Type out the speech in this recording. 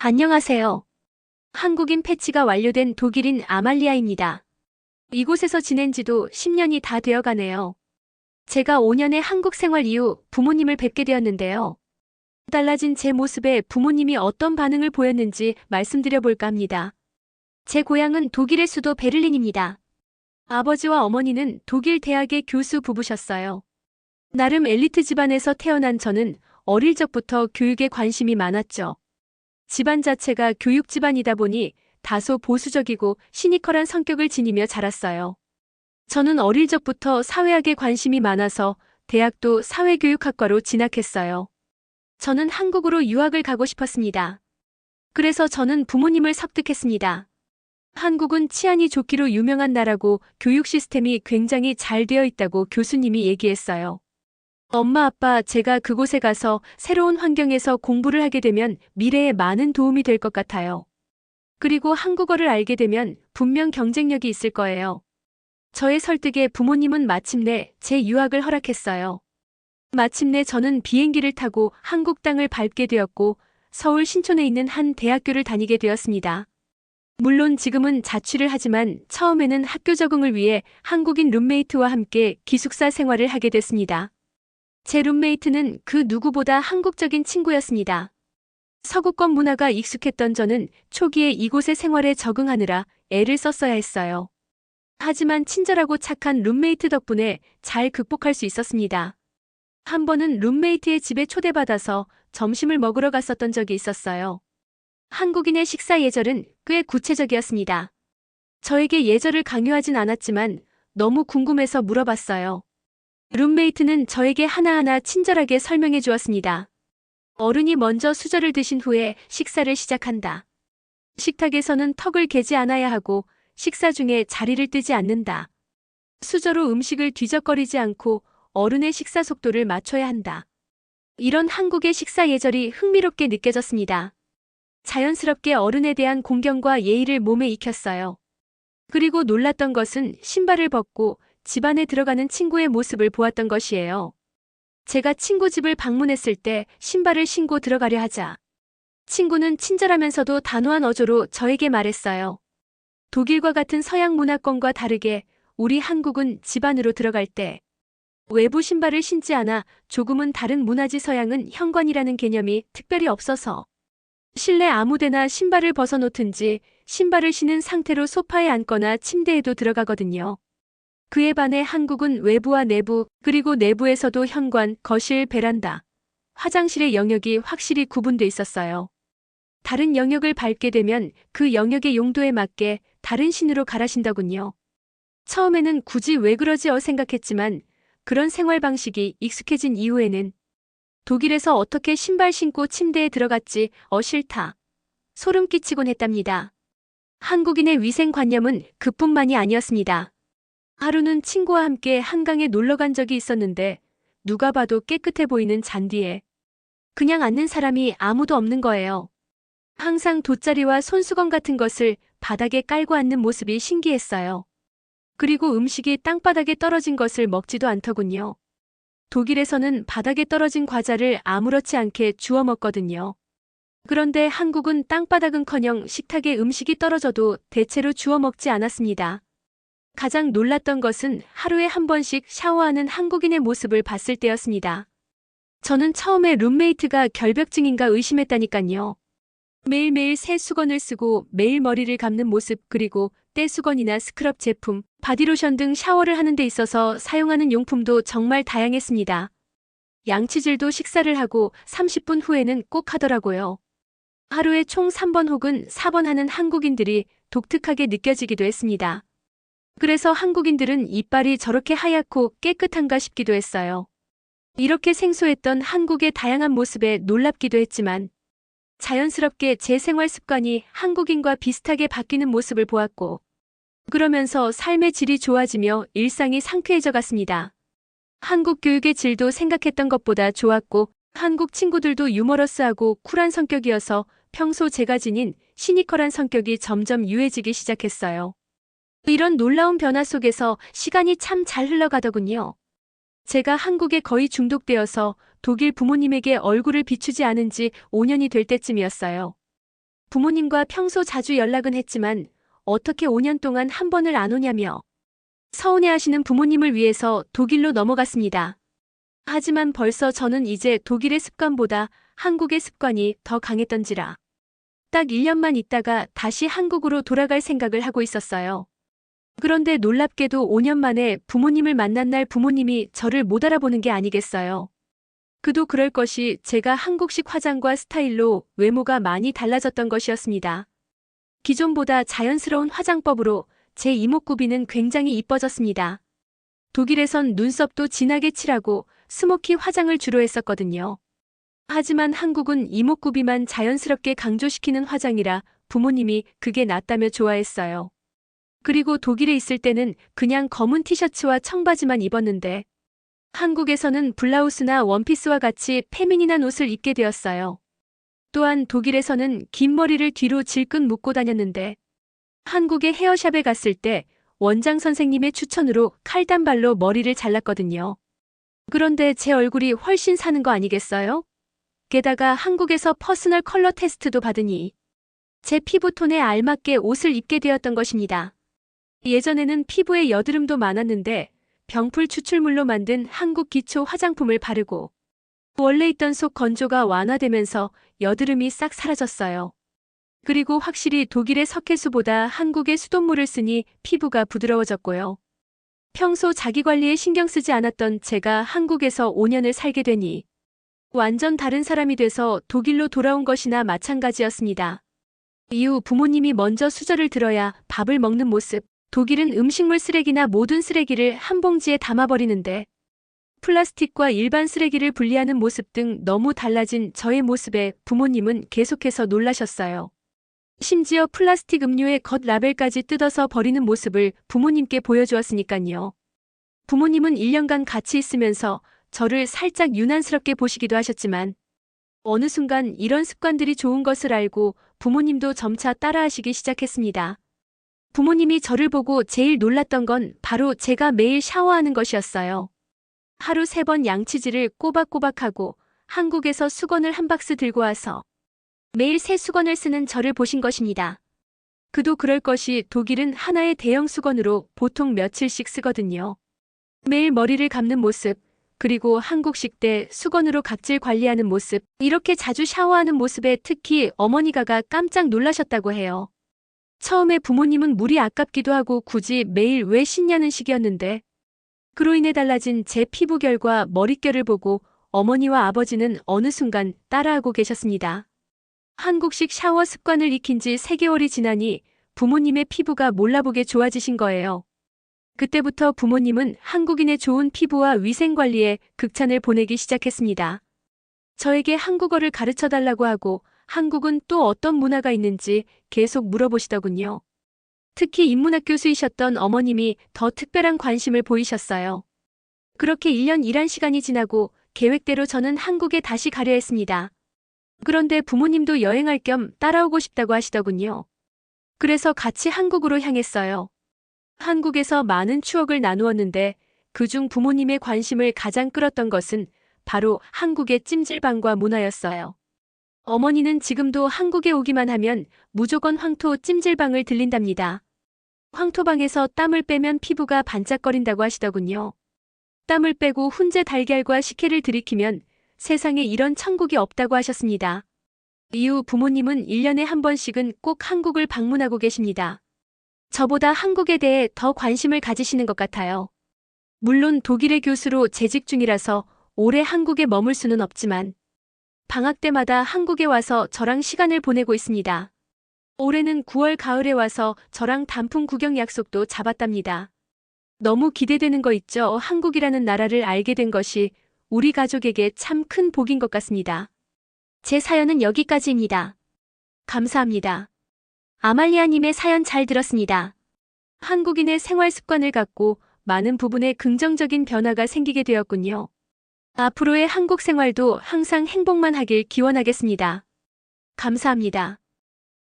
안녕하세요. 한국인 패치가 완료된 독일인 아말리아입니다. 이곳에서 지낸 지도 10년이 다 되어 가네요. 제가 5년의 한국 생활 이후 부모님을 뵙게 되었는데요. 달라진 제 모습에 부모님이 어떤 반응을 보였는지 말씀드려 볼까 합니다. 제 고향은 독일의 수도 베를린입니다. 아버지와 어머니는 독일 대학의 교수 부부셨어요. 나름 엘리트 집안에서 태어난 저는 어릴 적부터 교육에 관심이 많았죠. 집안 자체가 교육 집안이다 보니 다소 보수적이고 시니컬한 성격을 지니며 자랐어요. 저는 어릴 적부터 사회학에 관심이 많아서 대학도 사회교육학과로 진학했어요. 저는 한국으로 유학을 가고 싶었습니다. 그래서 저는 부모님을 설득했습니다. 한국은 치안이 좋기로 유명한 나라고 교육 시스템이 굉장히 잘 되어 있다고 교수님이 얘기했어요. 엄마, 아빠, 제가 그곳에 가서 새로운 환경에서 공부를 하게 되면 미래에 많은 도움이 될 것 같아요. 그리고 한국어를 알게 되면 분명 경쟁력이 있을 거예요. 저의 설득에 부모님은 마침내 제 유학을 허락했어요. 마침내 저는 비행기를 타고 한국 땅을 밟게 되었고 서울 신촌에 있는 한 대학교를 다니게 되었습니다. 물론 지금은 자취를 하지만 처음에는 학교 적응을 위해 한국인 룸메이트와 함께 기숙사 생활을 하게 됐습니다. 제 룸메이트는 그 누구보다 한국적인 친구였습니다. 서구권 문화가 익숙했던 저는 초기에 이곳의 생활에 적응하느라 애를 썼어야 했어요. 하지만 친절하고 착한 룸메이트 덕분에 잘 극복할 수 있었습니다. 한 번은 룸메이트의 집에 초대받아서 점심을 먹으러 갔었던 적이 있었어요. 한국인의 식사 예절은 꽤 구체적이었습니다. 저에게 예절을 강요하진 않았지만 너무 궁금해서 물어봤어요. 룸메이트는 저에게 하나하나 친절하게 설명해 주었습니다. 어른이 먼저 수저를 드신 후에 식사를 시작한다. 식탁에서는 턱을 개지 않아야 하고 식사 중에 자리를 뜨지 않는다. 수저로 음식을 뒤적거리지 않고 어른의 식사 속도를 맞춰야 한다. 이런 한국의 식사 예절이 흥미롭게 느껴졌습니다. 자연스럽게 어른에 대한 공경과 예의를 몸에 익혔어요. 그리고 놀랐던 것은 신발을 벗고 집 안에 들어가는 친구의 모습을 보았던 것이에요. 제가 친구 집을 방문했을 때 신발을 신고 들어가려 하자 친구는 친절하면서도 단호한 어조로 저에게 말했어요. 독일과 같은 서양 문화권과 다르게 우리 한국은 집 안으로 들어갈 때 외부 신발을 신지 않아 조금은 다른 문화지. 서양은 현관이라는 개념이 특별히 없어서 실내 아무데나 신발을 벗어놓든지 신발을 신은 상태로 소파에 앉거나 침대에도 들어가거든요. 그에 반해 한국은 외부와 내부, 그리고 내부에서도 현관, 거실, 베란다, 화장실의 영역이 확실히 구분돼 있었어요. 다른 영역을 밟게 되면 그 영역의 용도에 맞게 다른 신으로 갈아신다군요. 처음에는 굳이 왜 그러지 생각했지만 그런 생활 방식이 익숙해진 이후에는 독일에서 어떻게 신발 신고 침대에 들어갔지 싫다. 소름 끼치곤 했답니다. 한국인의 위생관념은 그뿐만이 아니었습니다. 하루는 친구와 함께 한강에 놀러 간 적이 있었는데 누가 봐도 깨끗해 보이는 잔디에 그냥 앉는 사람이 아무도 없는 거예요. 항상 돗자리와 손수건 같은 것을 바닥에 깔고 앉는 모습이 신기했어요. 그리고 음식이 땅바닥에 떨어진 것을 먹지도 않더군요. 독일에서는 바닥에 떨어진 과자를 아무렇지 않게 주워 먹거든요. 그런데 한국은 땅바닥은커녕 식탁에 음식이 떨어져도 대체로 주워 먹지 않았습니다. 가장 놀랐던 것은 하루에 한 번씩 샤워하는 한국인의 모습을 봤을 때였습니다. 저는 처음에 룸메이트가 결벽증인가 의심했다니까요. 매일매일 새 수건을 쓰고 매일 머리를 감는 모습, 그리고 떼수건이나 스크럽 제품, 바디로션 등 샤워를 하는 데 있어서 사용하는 용품도 정말 다양했습니다. 양치질도 식사를 하고 30분 후에는 꼭 하더라고요. 하루에 총 3번 혹은 4번 하는 한국인들이 독특하게 느껴지기도 했습니다. 그래서 한국인들은 이빨이 저렇게 하얗고 깨끗한가 싶기도 했어요. 이렇게 생소했던 한국의 다양한 모습에 놀랍기도 했지만 자연스럽게 제 생활 습관이 한국인과 비슷하게 바뀌는 모습을 보았고 그러면서 삶의 질이 좋아지며 일상이 상쾌해져 갔습니다. 한국 교육의 질도 생각했던 것보다 좋았고 한국 친구들도 유머러스하고 쿨한 성격이어서 평소 제가 지닌 시니컬한 성격이 점점 유해지기 시작했어요. 이런 놀라운 변화 속에서 시간이 참 잘 흘러가더군요. 제가 한국에 거의 중독되어서 독일 부모님에게 얼굴을 비추지 않은 지 5년이 될 때쯤이었어요. 부모님과 평소 자주 연락은 했지만 어떻게 5년 동안 한 번을 안 오냐며 서운해하시는 부모님을 위해서 독일로 넘어갔습니다. 하지만 벌써 저는 이제 독일의 습관보다 한국의 습관이 더 강했던지라 딱 1년만 있다가 다시 한국으로 돌아갈 생각을 하고 있었어요. 그런데 놀랍게도 5년 만에 부모님을 만난 날 부모님이 저를 못 알아보는 게 아니겠어요. 그도 그럴 것이 제가 한국식 화장과 스타일로 외모가 많이 달라졌던 것이었습니다. 기존보다 자연스러운 화장법으로 제 이목구비는 굉장히 이뻐졌습니다. 독일에선 눈썹도 진하게 칠하고 스모키 화장을 주로 했었거든요. 하지만 한국은 이목구비만 자연스럽게 강조시키는 화장이라 부모님이 그게 낫다며 좋아했어요. 그리고 독일에 있을 때는 그냥 검은 티셔츠와 청바지만 입었는데 한국에서는 블라우스나 원피스와 같이 페미닌한 옷을 입게 되었어요. 또한 독일에서는 긴 머리를 뒤로 질끈 묶고 다녔는데 한국의 헤어샵에 갔을 때 원장 선생님의 추천으로 칼단발로 머리를 잘랐거든요. 그런데 제 얼굴이 훨씬 사는 거 아니겠어요? 게다가 한국에서 퍼스널 컬러 테스트도 받으니 제 피부톤에 알맞게 옷을 입게 되었던 것입니다. 예전에는 피부에 여드름도 많았는데 병풀 추출물로 만든 한국 기초 화장품을 바르고 원래 있던 속 건조가 완화되면서 여드름이 싹 사라졌어요. 그리고 확실히 독일의 석회수보다 한국의 수돗물을 쓰니 피부가 부드러워졌고요. 평소 자기 관리에 신경 쓰지 않았던 제가 한국에서 5년을 살게 되니 완전 다른 사람이 돼서 독일로 돌아온 것이나 마찬가지였습니다. 이후 부모님이 먼저 수저를 들어야 밥을 먹는 모습, 독일은 음식물 쓰레기나 모든 쓰레기를 한 봉지에 담아버리는데 플라스틱과 일반 쓰레기를 분리하는 모습 등 너무 달라진 저의 모습에 부모님은 계속해서 놀라셨어요. 심지어 플라스틱 음료의 겉 라벨까지 뜯어서 버리는 모습을 부모님께 보여주었으니까요. 부모님은 1년간 같이 있으면서 저를 살짝 유난스럽게 보시기도 하셨지만 어느 순간 이런 습관들이 좋은 것을 알고 부모님도 점차 따라하시기 시작했습니다. 부모님이 저를 보고 제일 놀랐던 건 바로 제가 매일 샤워하는 것이었어요. 하루 3번 양치질을 꼬박꼬박하고 한국에서 수건을 한 박스 들고 와서 매일 새 수건을 쓰는 저를 보신 것입니다. 그도 그럴 것이 독일은 하나의 대형 수건으로 보통 며칠씩 쓰거든요. 매일 머리를 감는 모습, 그리고 한국식 때 수건으로 각질 관리하는 모습, 이렇게 자주 샤워하는 모습에 특히 어머니가 깜짝 놀라셨다고 해요. 처음에 부모님은 물이 아깝기도 하고 굳이 매일 왜 씻냐는 식이었는데 그로 인해 달라진 제 피부결과 머릿결을 보고 어머니와 아버지는 어느 순간 따라하고 계셨습니다. 한국식 샤워 습관을 익힌 지 3개월이 지나니 부모님의 피부가 몰라보게 좋아지신 거예요. 그때부터 부모님은 한국인의 좋은 피부와 위생관리에 극찬을 보내기 시작했습니다. 저에게 한국어를 가르쳐달라고 하고 한국은 또 어떤 문화가 있는지 계속 물어보시더군요. 특히 인문학 교수이셨던 어머님이 더 특별한 관심을 보이셨어요. 그렇게 1년 일한 시간이 지나고 계획대로 저는 한국에 다시 가려 했습니다. 그런데 부모님도 여행할 겸 따라오고 싶다고 하시더군요. 그래서 같이 한국으로 향했어요. 한국에서 많은 추억을 나누었는데 그중 부모님의 관심을 가장 끌었던 것은 바로 한국의 찜질방과 문화였어요. 어머니는 지금도 한국에 오기만 하면 무조건 황토 찜질방을 들린답니다. 황토방에서 땀을 빼면 피부가 반짝거린다고 하시더군요. 땀을 빼고 훈제 달걀과 식혜를 들이키면 세상에 이런 천국이 없다고 하셨습니다. 이후 부모님은 1년에 한 번씩은 꼭 한국을 방문하고 계십니다. 저보다 한국에 대해 더 관심을 가지시는 것 같아요. 물론 독일의 교수로 재직 중이라서 오래 한국에 머물 수는 없지만 방학 때마다 한국에 와서 저랑 시간을 보내고 있습니다. 올해는 9월 가을에 와서 저랑 단풍 구경 약속도 잡았답니다. 너무 기대되는 거 있죠? 한국이라는 나라를 알게 된 것이 우리 가족에게 참 큰 복인 것 같습니다. 제 사연은 여기까지입니다. 감사합니다. 아말리아님의 사연 잘 들었습니다. 한국인의 생활 습관을 갖고 많은 부분에 긍정적인 변화가 생기게 되었군요. 앞으로의 한국 생활도 항상 행복만 하길 기원하겠습니다. 감사합니다.